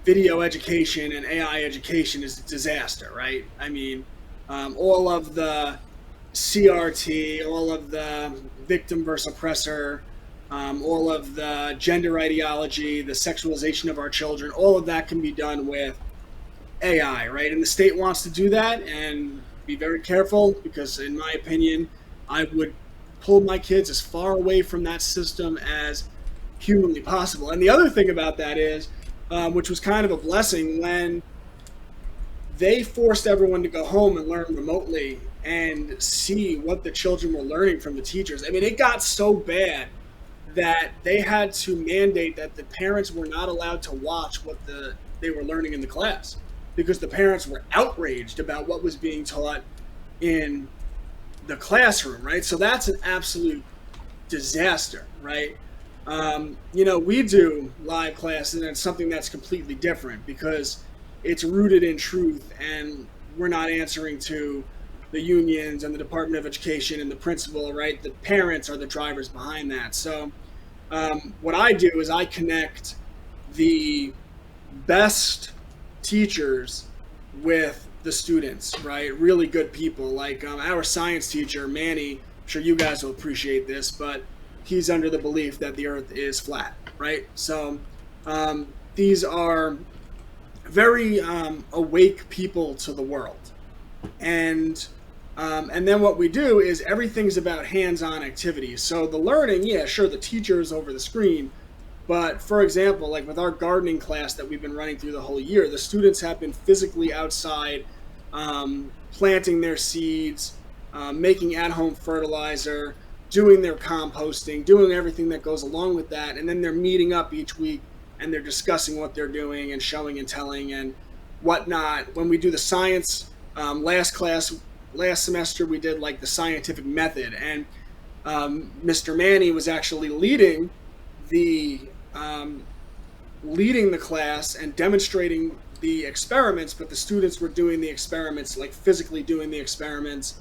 video education and AI education is a disaster, right? I mean, all of the CRT, all of the victim versus oppressor, all of the gender ideology, the sexualization of our children, all of that can be done with AI, right? And the state wants to do that, and be very careful, because in my opinion, I would pull my kids as far away from that system as humanly possible. And the other thing about that is, which was kind of a blessing, when they forced everyone to go home and learn remotely and see what the children were learning from the teachers. I mean, it got so bad that they had to mandate that the parents were not allowed to watch what they were learning in the class, because the parents were outraged about what was being taught in the classroom, right? So that's an absolute disaster, right? We do live classes, and it's something that's completely different, because it's rooted in truth, and we're not answering to the unions and the Department of Education and the principal, right? The parents are the drivers behind that. So what I do is I connect the best teachers with the students, right? Really good people. Like our science teacher, Manny, I'm sure you guys will appreciate this, but he's under the belief that the earth is flat, right? So these are very awake people to the world. And then what we do is everything's about hands-on activities. So the learning, yeah, sure, the teacher is over the screen. But for example, like with our gardening class that we've been running through the whole year, the students have been physically outside, planting their seeds, making at-home fertilizer, doing their composting, doing everything that goes along with that. And then they're meeting up each week and they're discussing what they're doing and showing and telling and whatnot. When we do the science, last semester we did like the scientific method, and Mr. Manny was actually leading the class and demonstrating the experiments, but the students were doing the experiments, like physically doing the experiments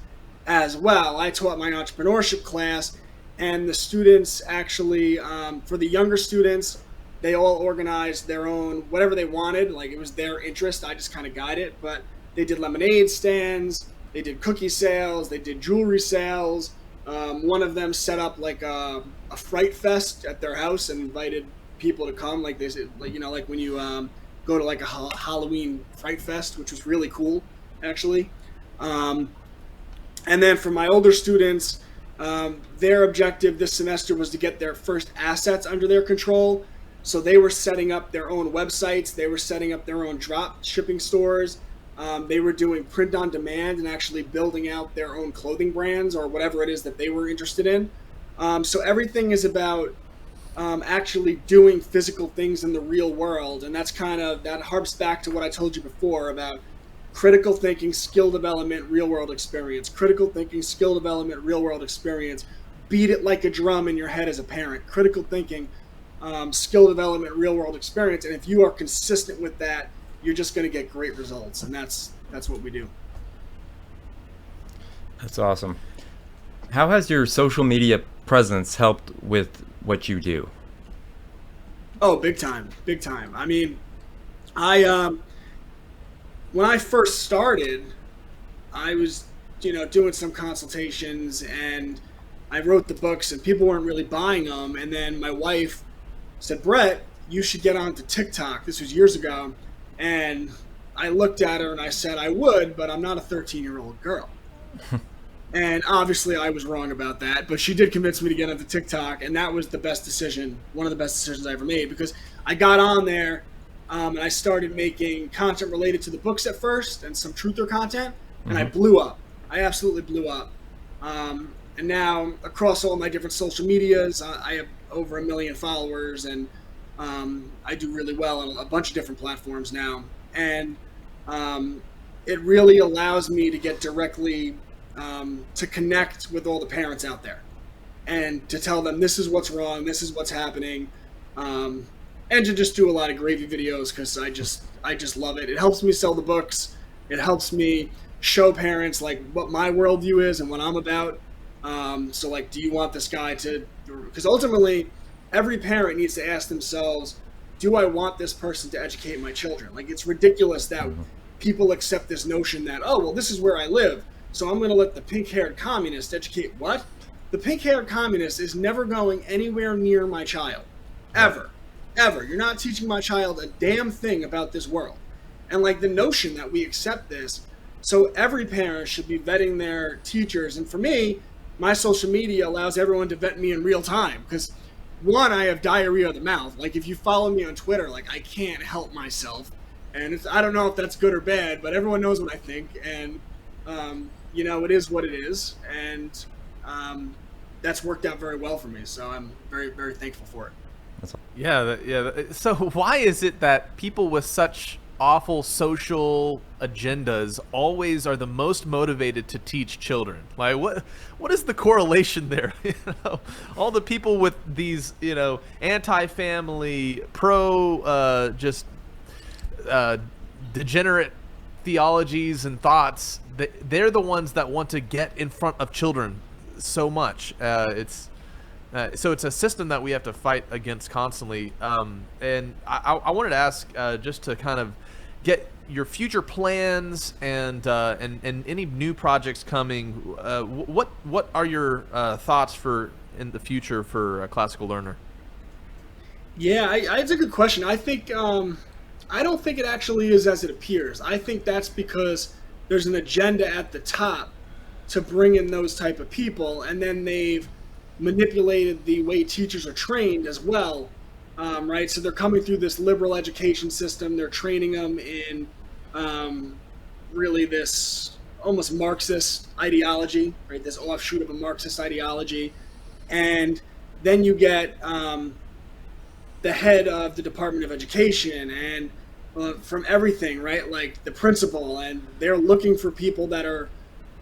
as well. I taught my entrepreneurship class, and the students actually, for the younger students, they all organized their own, whatever they wanted, like it was their interest. I just kind of guided it, but they did lemonade stands, they did cookie sales, they did jewelry sales. One of them set up like a fright fest at their house and invited people to come. Like they said, like, you know, like when you go to like a Halloween fright fest, which was really cool, actually. And then for my older students, their objective this semester was to get their first assets under their control. So they were setting up their own websites. They were setting up their own drop shipping stores. They were doing print on demand and actually building out their own clothing brands or whatever it is that they were interested in. So everything is about actually doing physical things in the real world. And that's that harps back to what I told you before about critical thinking, skill development, real world experience. Critical thinking, skill development, real world experience. Beat it like a drum in your head as a parent. Critical thinking, skill development, real world experience. And if you are consistent with that, you're just going to get great results. And that's what we do. That's awesome. How has your social media presence helped with what you do? Oh, big time. Big time. I mean, when I first started, I was, doing some consultations and I wrote the books and people weren't really buying them. And then my wife said, Brett, you should get onto TikTok. This was years ago. And I looked at her and I said, I would, but I'm not a 13-year-old girl. And obviously I was wrong about that, but she did convince me to get onto TikTok, and that was the best decision, one of the best decisions I ever made, because I got on there and I started making content related to the books at first and some truther content, and I blew up. I absolutely blew up. And now across all my different social medias, I have over 1 million followers, and I do really well on a bunch of different platforms now. And it really allows me to get directly to connect with all the parents out there and to tell them this is what's wrong, this is what's happening, and to just do a lot of gravy videos because I just love it. It helps me sell the books. It helps me show parents like what my worldview is and what I'm about. So like, do you want this guy to, because ultimately every parent needs to ask themselves, do I want this person to educate my children? Like, it's ridiculous that people accept this notion that, oh, well, this is where I live, so I'm going to let the pink-haired communist educate. What? The pink-haired communist is never going anywhere near my child. Ever. Ever. You're not teaching my child a damn thing about this world. And like the notion that we accept this, so every parent should be vetting their teachers. And for me, my social media allows everyone to vet me in real time because, one, I have diarrhea of the mouth. Like, if you follow me on Twitter, like, I can't help myself. And I don't know if that's good or bad, but everyone knows what I think. And, it is what it is. And that's worked out very well for me. So I'm very, very thankful for it. Yeah. So why is it that people with such awful social agendas always are the most motivated to teach children? Like, what is the correlation there? All the people with these, degenerate theologies and thoughts, they're the ones that want to get in front of children so much. So it's a system that we have to fight against constantly. And I wanted to ask, just to kind of get your future plans and any new projects coming. What are your thoughts for in the future for a classical learner? Yeah, it's a good question. I think I don't think it actually is as it appears. I think that's because there's an agenda at the top to bring in those type of people, and then they've manipulated the way teachers are trained as well, right? So they're coming through this liberal education system. They're training them in really this almost Marxist ideology, right? This offshoot of a Marxist ideology. And then you get the head of the Department of Education and from everything, right? Like the principal, and they're looking for people that are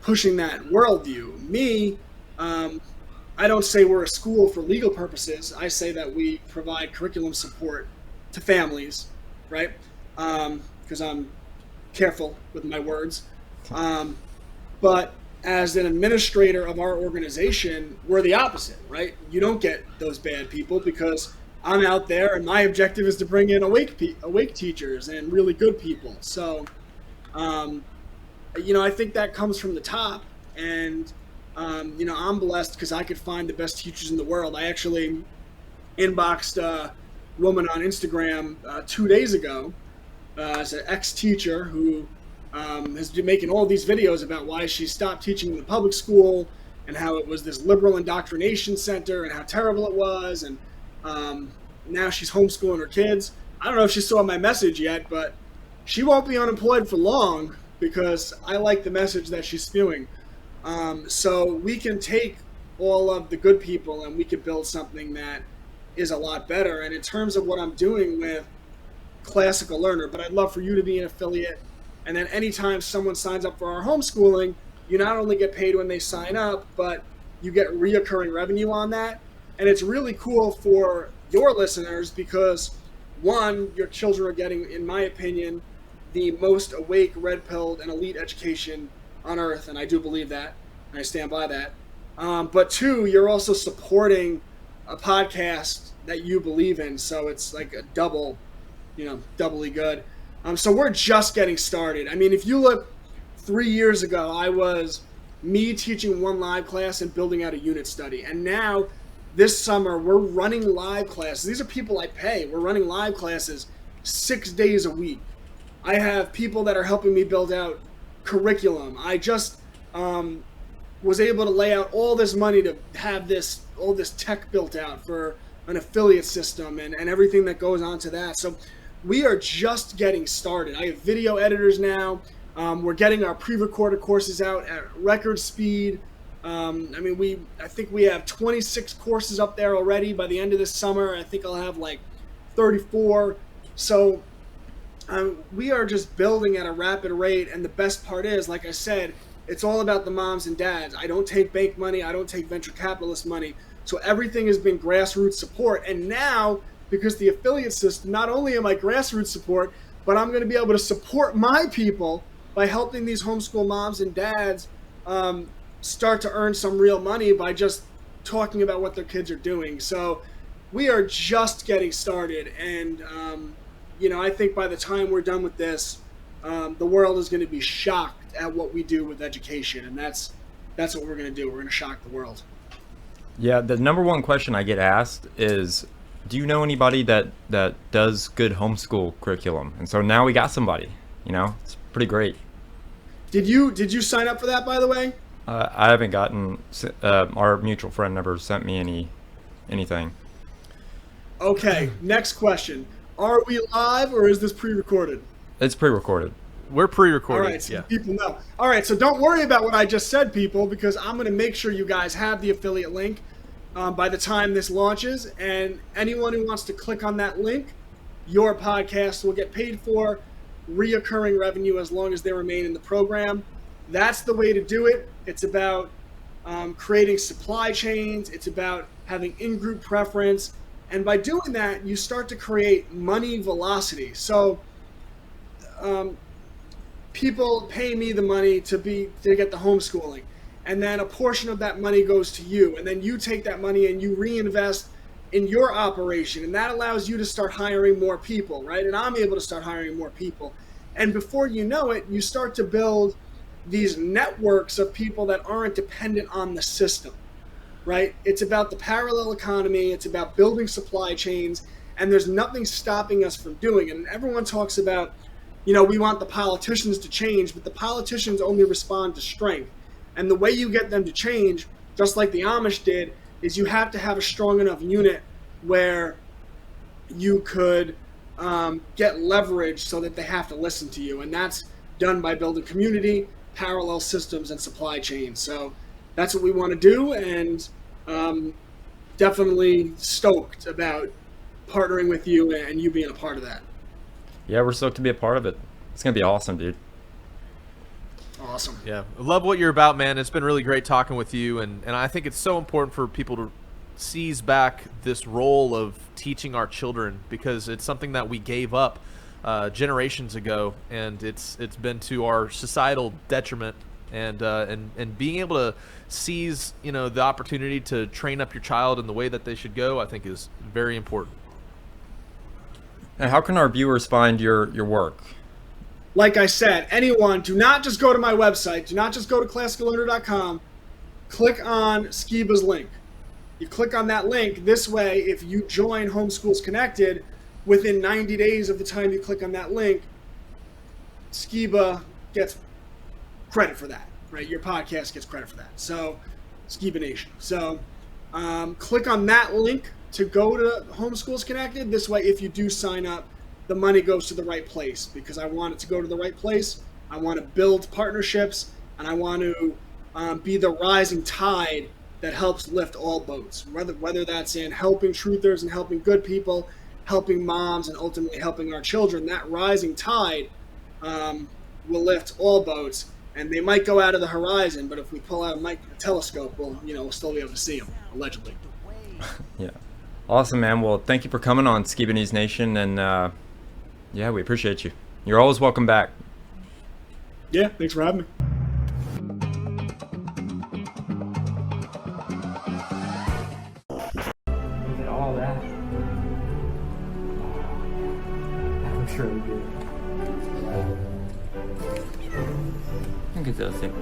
pushing that worldview. Me, I don't say we're a school for legal purposes. I say that we provide curriculum support to families, right? Because I'm careful with my words. But as an administrator of our organization, we're the opposite, right? You don't get those bad people because I'm out there and my objective is to bring in awake teachers and really good people. So, I think that comes from the top, and I'm blessed because I could find the best teachers in the world. I actually inboxed a woman on Instagram 2 days ago as an ex-teacher who has been making all these videos about why she stopped teaching in the public school and how it was this liberal indoctrination center and how terrible it was. And now she's homeschooling her kids. I don't know if she saw my message yet, but she won't be unemployed for long because I like the message that she's spewing. So we can take all of the good people and we can build something that is a lot better. And in terms of what I'm doing with Classical Learner, but I'd love for you to be an affiliate. And then anytime someone signs up for our homeschooling, you not only get paid when they sign up, but you get reoccurring revenue on that. And it's really cool for your listeners because, one, your children are getting, in my opinion, the most awake, red-pilled, and elite education on earth, and I do believe that, and I stand by that. But two, you're also supporting a podcast that you believe in, so it's like a doubly good. So we're just getting started. I mean, if you look 3 years ago, I was me teaching one live class and building out a unit study, and now this summer we're running live classes. These are people I pay. We're running live classes 6 days a week. I have people that are helping me build out curriculum. I just was able to lay out all this money to have all this tech built out for an affiliate system and everything that goes on to that. So we are just getting started. I have video editors now. We're getting our pre-recorded courses out at record speed. I think we have 26 courses up there already by the end of this summer. I think I'll have like 34. So we are just building at a rapid rate, and the best part is, like I said, it's all about the moms and dads. I don't take bank money. I don't take venture capitalist money. So everything has been grassroots support. And now, because the affiliate system, not only am I grassroots support, but I'm going to be able to support my people by helping these homeschool moms and dads start to earn some real money by just talking about what their kids are doing. So we are just getting started, and I think by the time we're done with this, the world is going to be shocked at what we do with education, and that's what we're going to do. We're going to shock the world. Yeah, the number one question I get asked is, do you know anybody that does good homeschool curriculum? And so now we got somebody. It's pretty great. Did you sign up for that, by the way? I haven't gotten. Our mutual friend never sent me anything. Okay, next question. Are we live or is this pre-recorded? It's pre-recorded. We're pre-recorded. All right, so yeah. people know. All right, so don't worry about what I just said, people, because I'm going to make sure you guys have the affiliate link by the time this launches. And anyone who wants to click on that link, your podcast will get paid for reoccurring revenue as long as they remain in the program. That's the way to do it. It's about creating supply chains. It's about having in-group preference. And by doing that, you start to create money velocity. So people pay me the money to get the homeschooling, and then a portion of that money goes to you, and then you take that money and you reinvest in your operation, and that allows you to start hiring more people, right? And I'm able to start hiring more people. And before you know it, you start to build these networks of people that aren't dependent on the system, right? It's about the parallel economy. It's about building supply chains, and there's nothing stopping us from doing it. And everyone talks about, we want the politicians to change, but the politicians only respond to strength. And the way you get them to change, just like the Amish did, is you have to have a strong enough unit where you could get leverage so that they have to listen to you. And that's done by building community, parallel systems, and supply chains. So that's what we want to do, and definitely stoked about partnering with you and you being a part of that. Yeah, we're stoked to be a part of it. It's going to be awesome, dude. Awesome. Yeah, I love what you're about, man. It's been really great talking with you, and I think it's so important for people to seize back this role of teaching our children, because it's something that we gave up generations ago, and it's been to our societal detriment. And being able to seize the opportunity to train up your child in the way that they should go, I think is very important. And how can our viewers find your work? Like I said, anyone, do not just go to my website. Do not just go to classicallearner.com. Click on Skiba's link. You click on that link. This way, if you join Homeschools Connected, within 90 days of the time you click on that link, Skiba gets credit for that, right? Your podcast gets credit for that. So, Skiba Nation. So, click on that link to go to Homeschools Connected. This way, if you do sign up, the money goes to the right place, because I want it to go to the right place. I want to build partnerships, and I want to be the rising tide that helps lift all boats, whether that's in helping truthers and helping good people, helping moms, and ultimately helping our children. That rising tide will lift all boats, and they might go out of the horizon, but if we pull out a telescope, we'll still be able to see them, allegedly. Yeah. Awesome, man. Well, thank you for coming on Skiba News Nation, and yeah, we appreciate you. You're always welcome back. Yeah, thanks for having me. Look at all that. I'm sure we did. Look at those things.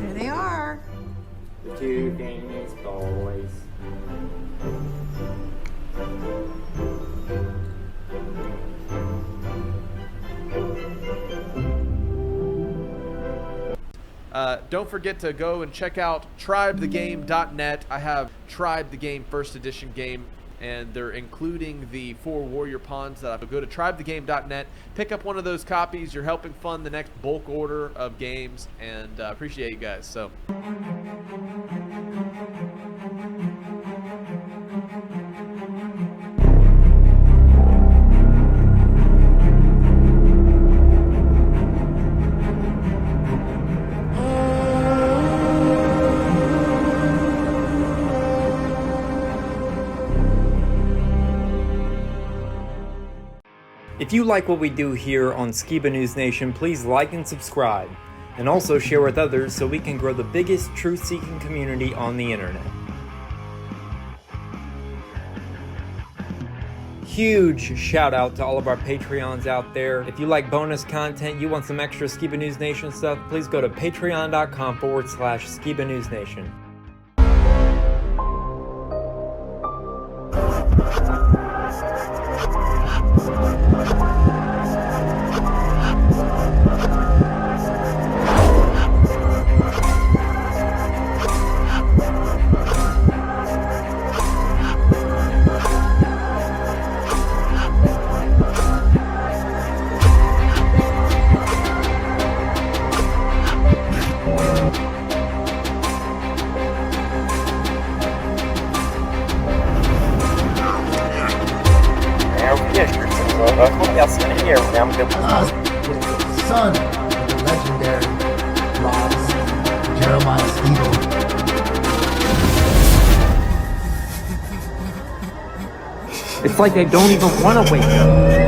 Here they are. The two famous boys. Don't forget to go and check out tribethegame.net. I have Tribe the Game First Edition game, and they're including the 4 warrior pawns that I have. Go to tribethegame.net, pick up one of those copies. You're helping fund the next bulk order of games, and appreciate you guys. So. If you like what we do here on Skiba News Nation, please like and subscribe, and also share with others so we can grow the biggest truth-seeking community on the internet. Huge shout out to all of our Patreons out there. If you like bonus content, you want some extra Skiba News Nation stuff, please go to patreon.com/Skiba News Nation. Son of the legendary Rob Jeremiah Skiba. It's like I don't even want to wake up.